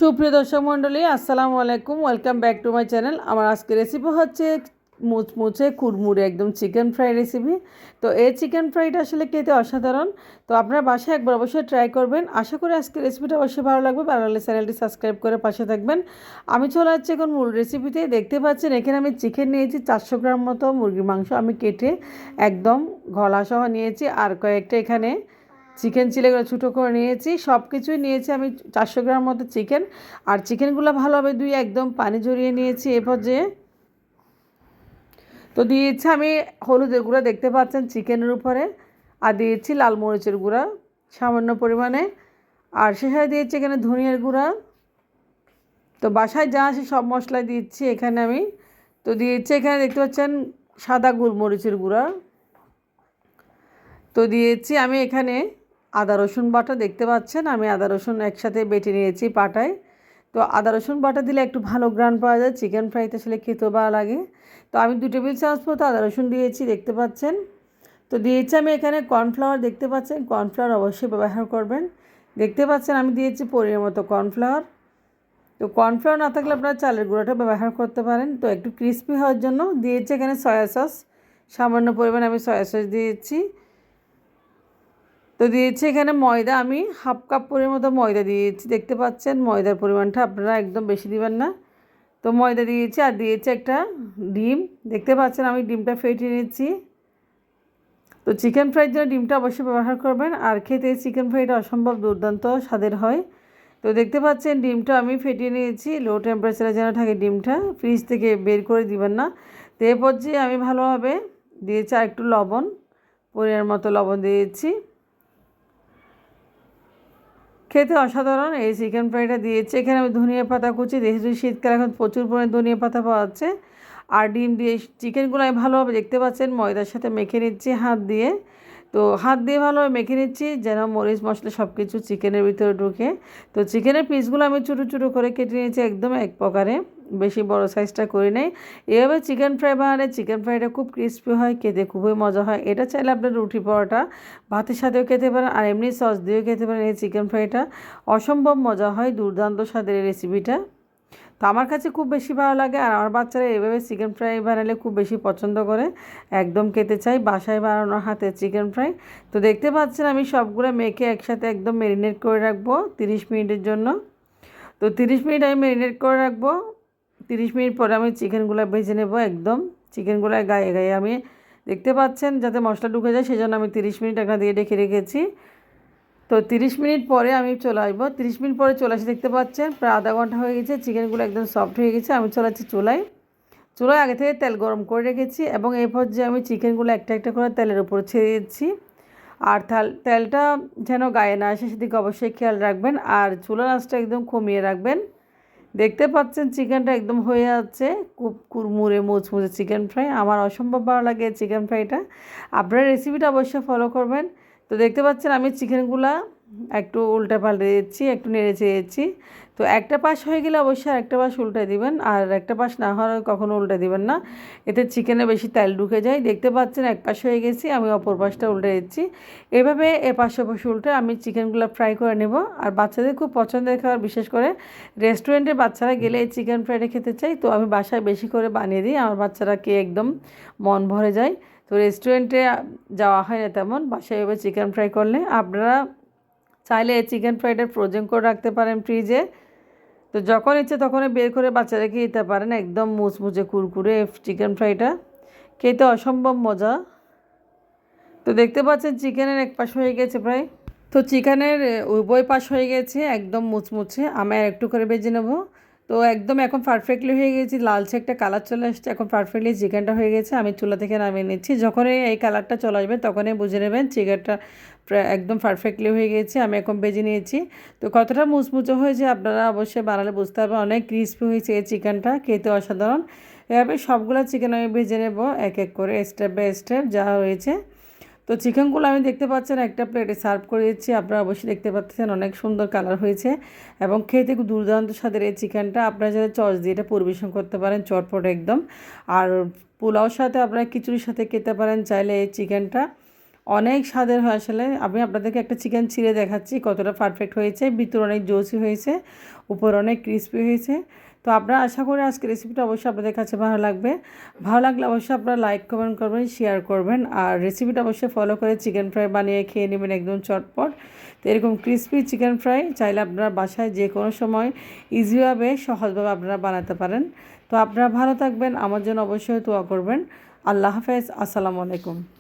সুপ্রিয় দর্শক মণ্ডলী, আসসালামু আলাইকুম। Welcome back to my channel. আমার আজকে রেসিপি হচ্ছে মুচমুচে কুড়মুড়ে একদম চিকেন ফ্রাই রেসিপি। তো এই চিকেন ফ্রাইটা আসলে খেতে অসাধারণ। তো আপনার বাসায় একবার অবশ্যই ট্রাই করবেন। আশা করি আজকে রেসিপিটা অবশ্যই ভালো লাগবে। ভালো লাগলে চ্যানেলটি সাবস্ক্রাইব করে পাশে থাকবেন। আমি চলে যাচ্ছি এখন মূল রেসিপিতে। দেখতে পাচ্ছেন এখানে আমি চিকেন নিয়েছি 400 গ্রাম মতো মুরগির মাংস আমি কেটে একদম গলাসহ নিয়েছি। আর কয়েকটা এখানে চিকেন চিলেগুলো ছোটো করে নিয়েছি। সব কিছুই নিয়েছি আমি 400 গ্রাম মতো চিকেন। আর চিকেনগুলো ভালোভাবে ধুয়ে একদম পানি ঝরিয়ে নিয়েছি এ পর্যায়ে। তো দিয়েছি আমি হলুদের গুঁড়া, দেখতে পাচ্ছেন চিকেনের উপরে। আর দিয়েছি লাল মরিচের গুঁড়া সামান্য পরিমাণে। আর শেষে দিয়েছি এখানে ধনিয়ার গুঁড়া। তো বাসায় যা আছে সব মশলা দিচ্ছি এখানে আমি। তো দিয়েছি এখানে দেখতে পাচ্ছেন সাদা গোলমরিচের গুঁড়া। তো দিয়েছি আমি এখানে আদা রসুন বাটা, দেখতে পাচ্ছেন আমি আদা রসুন একসাথে বেটে নিয়েছি পাটায়। তো আদা রসুন বাটা দিলে একটু ভালো গ্রান পাওয়া যায়, চিকেন ফ্রাইতে আসলে খেতেও ভালো লাগে। তো আমি 2 টেবিল চামচ মতো আদা রসুন দিয়েছি, দেখতে পাচ্ছেন। তো দিয়েছি আমি এখানে কর্নফ্লাওয়ার, দেখতে পাচ্ছেন কর্নফ্লাওয়ার অবশ্যই ব্যবহার করবেন। দেখতে পাচ্ছেন আমি দিয়েছি পরিমাণ মতো কর্নফ্লাওয়ার। তো কর্নফ্লাওয়ার না থাকলে আপনারা চালের গুঁড়োটা ব্যবহার করতে পারেন। তো একটু ক্রিস্পি হওয়ার জন্য দিয়েছি এখানে সয়া সস, সামান্য পরিমাণে আমি সয়া সস দিয়েছি। তো দিয়েছি এখানে ময়দা, আমি হাফ কাপ মতো ময়দা দিয়েছি, দেখতে পাচ্ছেন। ময়দার পরিমাণটা আপনারা একদম বেশি দিবেন না। তো ময়দা দিয়েছি আর দিয়েছি একটা ডিম, দেখতে পাচ্ছেন আমি ডিমটা ফেটিয়ে নিচ্ছি। তো চিকেন ফ্রাইয়ের জন্য ডিমটা অবশ্যই ব্যবহার করবেন। আর খেতে চিকেন ফ্রাইটা অসম্ভব দুর্দান্ত স্বাদের হয়। তো দেখতে পাচ্ছেন ডিমটা আমি ফেটিয়ে নিয়েছি। লো টেম্পারেচারে যেন থাকে ডিমটা, ফ্রিজ থেকে বের করে দিবেন না। তো এ পর্যায়ে আমি ভালোভাবে দিয়েছি আর একটু লবণ, পরিমাণ মতো লবণ দিয়েছি। খেতে অসাধারণ এই চিকেন ফ্রাইটা দিয়েছি। এখানে আমি ধনিয়া পাতা কুচি, যেহেতু শীতকালে এখন প্রচুর পরিমাণে ধনিয়া পাতা পাওয়া যাচ্ছে। আর ডিম দিয়ে চিকেনগুলো আমি ভালোভাবে, দেখতে পাচ্ছেন, ময়দার সাথে মেখে নিচ্ছি হাত দিয়ে। তো হাত দিয়ে ভালোভাবে মেখে নিচ্ছি যেন মরিচ মশলা সব কিছু চিকেনের ভিতরে ঢুকে। তো চিকেনের পিসগুলো আমি ছোটো ছোটো করে কেটে নিয়েছি একদম এক প্রকারে, বেশি বড় সাইজটা করি নাই। এভাবে চিকেন ফ্রাই বানালে চিকেন ফ্রাইটা খুব ক্রিস্পি হয়, খেতে খুবই মজা হয়। এটা চাইলে আপনার রুটি পরোটা ভাতের সাথেও খেতে পারেন, আর এমনি সস দিয়েও খেতে পারেন। এই চিকেন ফ্রাইটা অসম্ভব মজা হয়, দুর্দান্ত স্বাদের এই রেসিপিটা। তো আমার কাছে খুব বেশি ভালো লাগে। আর আমার বাচ্চারা এভাবে চিকেন ফ্রাই বানালে খুব বেশি পছন্দ করে, একদম খেতে চাই বাসায় বানানো হাতের চিকেন ফ্রাই। তো দেখতে পাচ্ছেন আমি সবগুলো মেখে একসাথে একদম ম্যারিনেট করে রাখবো 30 মিনিটের জন্য। তো 30 মিনিট আমি ম্যারিনেট করে রাখবো। 30 মিনিট পরে আমি চিকেনগুলো ভেজে নেব একদম। চিকেনগুলো গায়ে গায়ে আমি, দেখতে পাচ্ছেন, যাতে মশলা ঢুকে যায় সেজন্য আমি 30 মিনিট একটা দিয়ে ঢেকে রেখেছি। তো 30 মিনিট পরে আমি চলে আসবো। 30 মিনিট পরে চলে আসি, দেখতে পাচ্ছেন প্রায় আধা ঘন্টা হয়ে গেছে, চিকেনগুলো একদম সফট হয়ে গেছে। আমি চলে আসছি চুলায়। চুলায় আগে থেকে তেল গরম করে রেখেছি এবং এই পর্যায়ে আমি চিকেনগুলো একটা একটা করে তেলের উপর ছেড়ে দিচ্ছি। আর তেলটা যেন গায়ে না আসে সেদিকে অবশ্যই খেয়াল রাখবেন। আর চুলার আঁচটা একদম কমিয়ে রাখবেন। দেখতে পাচ্ছেন চিকেনটা একদম হয়ে যাচ্ছে, খুব কুড়মুড়ে মুচমুচে চিকেন ফ্রাই। আমার অসম্ভব ভালো লাগে চিকেন ফ্রাইটা। আপনারা রেসিপিটা অবশ্যই ফলো করবেন। তো দেখতে পাচ্ছেন আমি চিকেনগুলা একটু উল্টে পাল্টে দিচ্ছি, একটু নেড়ে চেড়েছি। তো একটা পাশ হয়ে গেলে অবশ্যই একটা পাশ উল্টে দিবেন, আর একটা পাশ না হলে কখনো উল্টে দিবেন না, এতে চিকেনে বেশি তেল ঢুকে যায়। দেখতে পাচ্ছেন এক পাশ হয়ে গেছি, আমি অপর পাশটা উল্টে দিচ্ছি। এভাবে এ পাশে পাশে উল্টে আমি চিকেনগুলো ফ্রাই করে নেব। আর বাচ্চাদের খুব পছন্দের খাবার, বিশেষ করে রেস্টুরেন্টে বাচ্চারা গেলে এই চিকেন ফ্রাইটা খেতে চাই। তো আমি বাসায় বেশি করে বানিয়ে দিই, আমার বাচ্চারা খেয়ে একদম মন ভরে যায়। তো রেস্টুরেন্টে যাওয়া হয় না তেমন, বাসায় এভাবে চিকেন ফ্রাই করলে। আপনারা চাইলে এই চিকেন ফ্রাইটা ফ্রোজেন করে রাখতে পারেন ফ্রিজে। তো যখন ইচ্ছে তখনই বের করে বাচ্চাদেরকে দিতে পারেন। একদম মুচমুচে কুরকুরে চিকেন ফ্রাইটা খেতে অসম্ভব মজা। তো দেখতে পাচ্ছেন চিকেনের এক পাশ হয়ে গেছে প্রায়। তো চিকেনের উভয় পাশ হয়ে গেছে একদম মুচমুচে। আমি আর একটু করে ভেজে নেব। তো একদম এখন পারফেক্টলি হয়ে গেছে, লালচে একটা কালার চলে আসছে। এখন পারফেক্টলি চিকেনটা হয়ে গেছে, আমি চুলা থেকে নামিয়ে নিচ্ছি। যখনই এই কালারটা চলে আসবে তখনই বুঝে নেবেন চিকেনটা একদম পারফেক্টলি হয়ে গেছে। আমি এখন ভেজে নিয়েছি। তো কতটা মুচমুচে হয়েছে আপনারা অবশ্যই বানালে বুঝতে পারবেন। অনেক ক্রিস্পি হয়েছে এই চিকেনটা, খেতে অসাধারণ। এভাবে সবগুলো চিকেন আমি ভেজে নেব এক এক করে, স্টেপ বাই স্টেপ যা হয়েছে। তো চিকেনগুলো আমি, দেখতে পাচ্ছেন, একটা প্লেটে সার্ভ করে দিচ্ছি। আপনারা অবশ্যই দেখতে পাচ্ছেন অনেক সুন্দর কালার হয়েছে এবং খেতে খুব দুর্দান্ত স্বাদের এই চিকেনটা। আপনারা যারা সস দিয়ে এটা পরিবেশন করতে পারেন চটপট একদম। আর পোলাওর সাথে আপনারা খিচুড়ির সাথে খেতে পারেন চাইলে এই চিকেনটা। অনেক স্বাদের হয় আসলে। আমি আপনাদেরকে একটা চিকেন ছিঁড়ে দেখাচ্ছি কতটা পারফেক্ট হয়েছে, ভিতর অনেক জুসি হয়েছে, উপর অনেক ক্রিস্পি হয়েছে। তো আপনারা আশা করি আজকে রেসিপিটা অবশ্যই আপনাদের কাছে ভালো লাগবে। ভালো লাগলে অবশ্যই আপনারা লাইক কমেন্ট করবেন, শেয়ার করবেন, আর রেসিপিটা অবশ্যই ফলো করে চিকেন ফ্রাই বানিয়ে খেয়ে নেবেন একদম চটপট। তো এরকম ক্রিস্পি চিকেন ফ্রাই চাইলে আপনারা বাসায় যে কোনো সময় ইজিভাবে সহজভাবে আপনারা বানাতে পারেন। তো আপনারা ভালো থাকবেন, আমার জন্য অবশ্যই দোয়া করবেন। আল্লাহ হাফেজ, আসসালামু আলাইকুম।